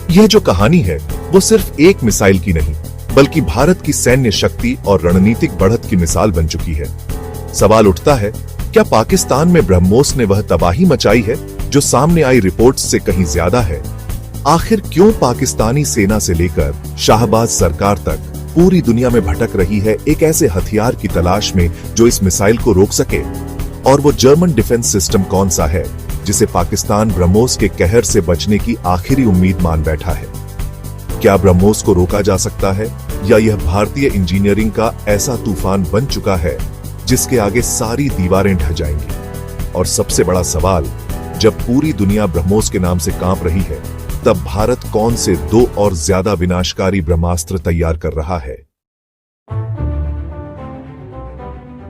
यह जो कहानी है वो सिर्फ एक मिसाइल की नहीं, बल्कि भारत की सैन्य शक्ति और रणनीतिक बढ़त की मिसाल बन चुकी है। सवाल उठता है, क्या पाकिस्तान में ब्रह्मोस ने वह तबाही मचाई है जो सामने आई रिपोर्ट्स से कहीं ज्यादा है? आखिर क्यों पाकिस्तानी सेना से लेकर शाहबाज सरकार तक पूरी दुनिया में भटक रही है एक ऐसे हथियार की तलाश में जो इस मिसाइल को रोक सके? और वो जर्मन डिफेंस सिस्टम कौन सा है जिसे पाकिस्तान ब्रह्मोस के कहर से बचने की आखिरी उम्मीद मान बैठा है? क्या ब्रह्मोस को रोका जा सकता है, या यह भारतीय इंजीनियरिंग का ऐसा तूफान बन चुका है जिसके आगे सारी दीवारें ढह जाएंगी? और सबसे बड़ा सवाल, जब पूरी दुनिया ब्रह्मोस के नाम से कांप रही है, तब भारत कौन से 2 और ज्यादा विनाशकारी ब्रह्मास्त्र तैयार कर रहा है?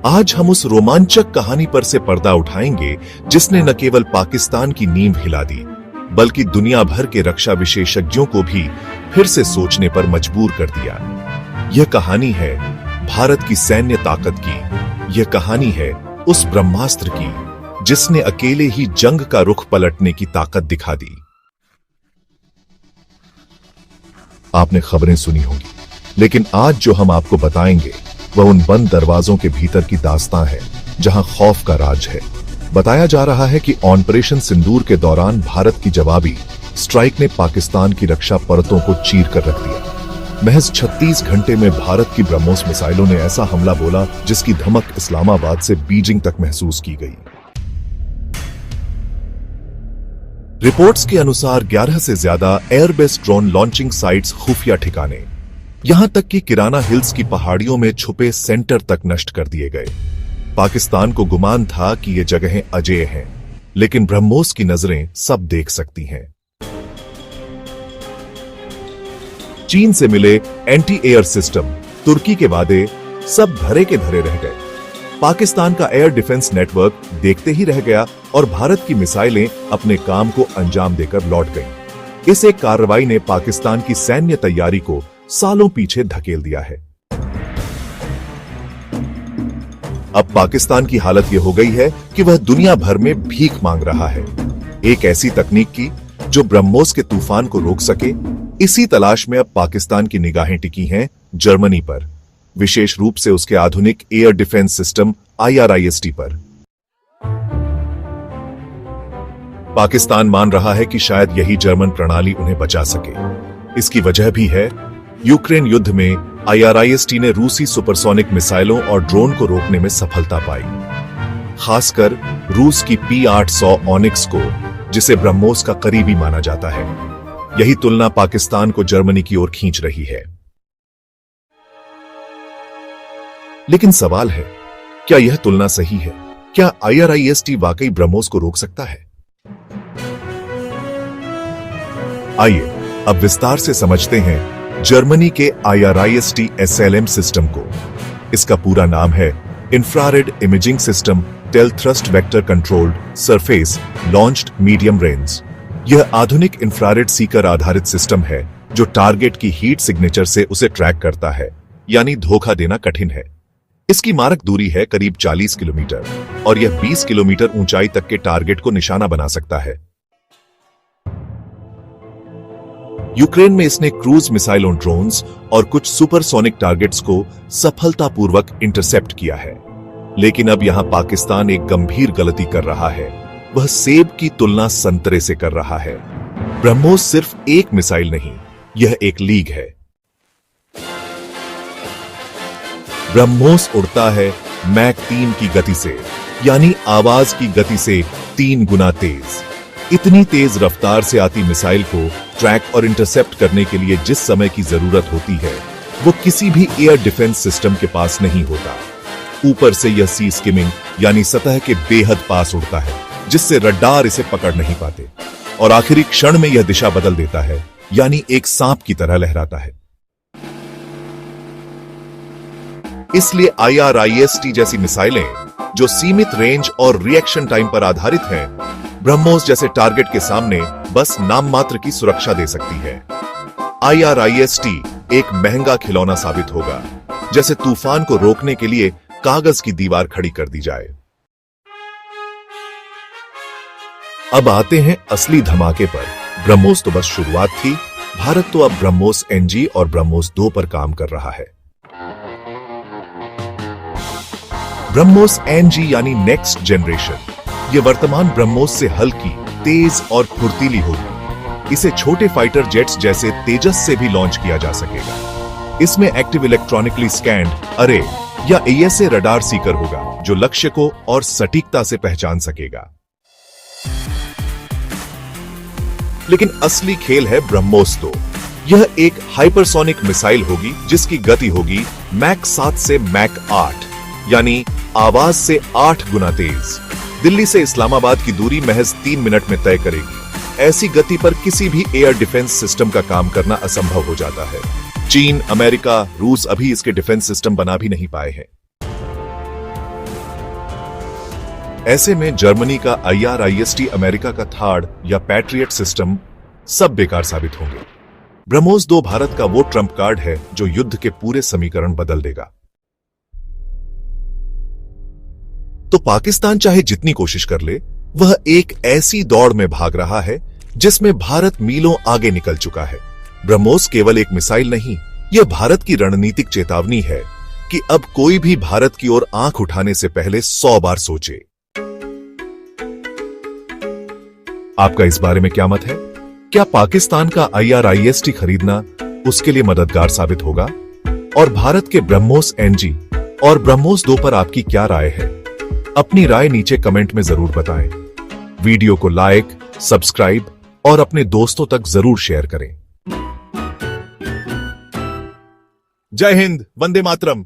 आज हम उस रोमांचक कहानी पर से पर्दा उठाएंगे जिसने न केवल पाकिस्तान की नींव हिला दी, बल्कि दुनिया भर के रक्षा विशेषज्ञों को भी फिर से सोचने पर मजबूर कर दिया। यह कहानी है भारत की सैन्य ताकत की। यह कहानी है उस ब्रह्मास्त्र की जिसने अकेले ही जंग का रुख पलटने की ताकत दिखा दी। आपने खबरें सुनी होंगी, लेकिन आज जो हम आपको बताएंगे वह उन बंद दरवाजों के भीतर की दास्तां है जहां खौफ का राज है। बताया जा रहा है कि ऑपरेशन सिंदूर के दौरान भारत की जवाबी स्ट्राइक ने पाकिस्तान की रक्षा परतों को चीर कर रख दिया। महज 36 घंटे में भारत की ब्रह्मोस मिसाइलों ने ऐसा हमला बोला जिसकी धमक इस्लामाबाद से बीजिंग तक महसूस की गई। रिपोर्ट्स के अनुसार 11 से ज्यादा एयरबेस ड्रोन लॉन्चिंग साइट्स, खुफिया ठिकाने, यहां तक कि किराना हिल्स की पहाड़ियों में छुपे सेंटर तक नष्ट कर दिए गए। पाकिस्तान को गुमान था कि ये जगहें अजेय हैं, लेकिन ब्रह्मोस की नजरें सब देख सकती हैं। चीन से मिले एंटी एयर सिस्टम, तुर्की के वादे, सब धरे के धरे रह गए। पाकिस्तान का एयर डिफेंस नेटवर्क देखते ही रह गया और भारत की मिसाइलें अपने काम को अंजाम देकर लौट गईं। इस एक कार्रवाई ने पाकिस्तान की सैन्य तैयारी को सालों पीछे धकेल दिया है। अब पाकिस्तान की हालत यह हो गई है कि वह दुनिया भर में भीख मांग रहा है, एक ऐसी तकनीक की जो ब्रह्मोस के तूफान को रोक सके। इसी तलाश में अब पाकिस्तान की निगाहें टिकी हैं जर्मनी पर, विशेष रूप से उसके आधुनिक एयर डिफेंस सिस्टम IRIS-T पर। पाकिस्तान मान रहा है कि शायद यही जर्मन प्रणाली उन्हें बचा सके। इसकी वजह भी है, यूक्रेन युद्ध में IRIS-T ने रूसी सुपरसोनिक मिसाइलों और ड्रोन को रोकने में सफलता पाई, खासकर रूस की P-800 ऑनिक्स को, जिसे ब्रह्मोस का करीबी माना जाता है। यही तुलना पाकिस्तान को जर्मनी की ओर खींच रही है। लेकिन सवाल है, क्या यह तुलना सही है? क्या IRIS-T वाकई ब्रह्मोस को रोक सकता है? आइए अब विस्तार से समझते हैं जर्मनी के IRIS-T SLM सिस्टम को। इसका पूरा नाम है infrared imaging system tail thrust vector controlled surface launched medium range. यह आधुनिक इंफ्रारेड सीकर आधारित सिस्टम है जो टारगेट की हीट सिग्नेचर से उसे ट्रैक करता है, यानी धोखा देना कठिन है। इसकी मारक दूरी है करीब 40 किलोमीटर और यह 20 किलोमीटर ऊंचाई तक के टारगेट को निशाना बना सकता है। यूक्रेन में इसने क्रूज मिसाइलों, ड्रोन्स और कुछ सुपरसोनिक टारगेट्स को सफलतापूर्वक इंटरसेप्ट किया है। लेकिन अब यहां पाकिस्तान एक गंभीर गलती कर रहा है। वह सेब की तुलना संतरे से कर रहा है। ब्रह्मोस सिर्फ एक मिसाइल नहीं, यह एक लीग है। ब्रह्मोस उड़ता है मैक 3 की गति से, यानी आवाज की गति से 3 गुना तेज। इतनी तेज रफ्तार से आती मिसाइल को ट्रैक और इंटरसेप्ट करने के लिए जिस समय की जरूरत होती है, वो किसी भी एयर डिफेंस सिस्टम के पास नहीं होता। ऊपर से यह सी स्किमिंग, यानी सतह के बेहद पास उड़ता है, जिससे रडार इसे पकड़ नहीं पाते, और आखिरी क्षण में यह दिशा बदल देता है, यानी एक सांप की तरह लहराता है। इसलिए IRIS-T जैसी मिसाइलें, जो सीमित रेंज और रिएक्शन टाइम पर आधारित हैं, ब्रह्मोस जैसे टारगेट के सामने बस नाम मात्र की सुरक्षा दे सकती है। IRIS-T एक महंगा खिलौना साबित होगा, जैसे तूफान को रोकने के लिए कागज की दीवार खड़ी कर दी जाए। अब आते हैं असली धमाके पर। ब्रह्मोस तो बस शुरुआत थी, भारत तो अब ब्रह्मोस NG और ब्रह्मोस 2 पर काम कर रहा है। ब्रह्मोस NG यानी नेक्स्ट जनरेशन, ये वर्तमान ब्रह्मोस से हल्की, तेज और फुर्तीली होगी। इसे छोटे फाइटर जेट्स जैसे तेजस से भी लॉन्च किया जा सकेगा। इसमें एक्टिव इलेक्ट्रॉनिकली स्कैन्ड अरे या ASA रडार सीकर होगा, जो लक्ष्य को और सटीकता से पहचान सकेगा। लेकिन असली खेल है ब्रह्मोस 2। यह एक हाइपरसोनिक मिसाइल होगी जिसकी गति होगी मैक 7 से मैक 8, यानी आवाज से 8 गुना तेज। दिल्ली से इस्लामाबाद की दूरी महज 3 मिनट में तय करेगी। ऐसी गति पर किसी भी एयर डिफेंस सिस्टम का काम करना असंभव हो जाता है। चीन, अमेरिका, रूस अभी इसके डिफेंस सिस्टम बना भी नहीं पाए हैं। ऐसे में जर्मनी का IRIS-T, अमेरिका का थार्ड या पैट्रियट सिस्टम सब बेकार साबित होंगे। ब्रह्मोस 2 भारत का वो ट्रम्प कार्ड है जो युद्ध के पूरे समीकरण बदल देगा। तो पाकिस्तान चाहे जितनी कोशिश कर ले, वह एक ऐसी दौड़ में भाग रहा है जिसमें भारत मीलों आगे निकल चुका है। ब्रह्मोस केवल एक मिसाइल नहीं, यह भारत की रणनीतिक चेतावनी है कि अब कोई भी भारत की ओर आंख उठाने से पहले 100 बार सोचे। आपका इस बारे में क्या मत है? क्या पाकिस्तान का IRIS-T खरीदना उसके लिए मददगार साबित होगा? और भारत के ब्रह्मोस NG और ब्रह्मोस 2 पर आपकी क्या राय है? अपनी राय नीचे कमेंट में जरूर बताएं। वीडियो को लाइक, सब्सक्राइब और अपने दोस्तों तक जरूर शेयर करें। जय हिंद, वंदे मातरम।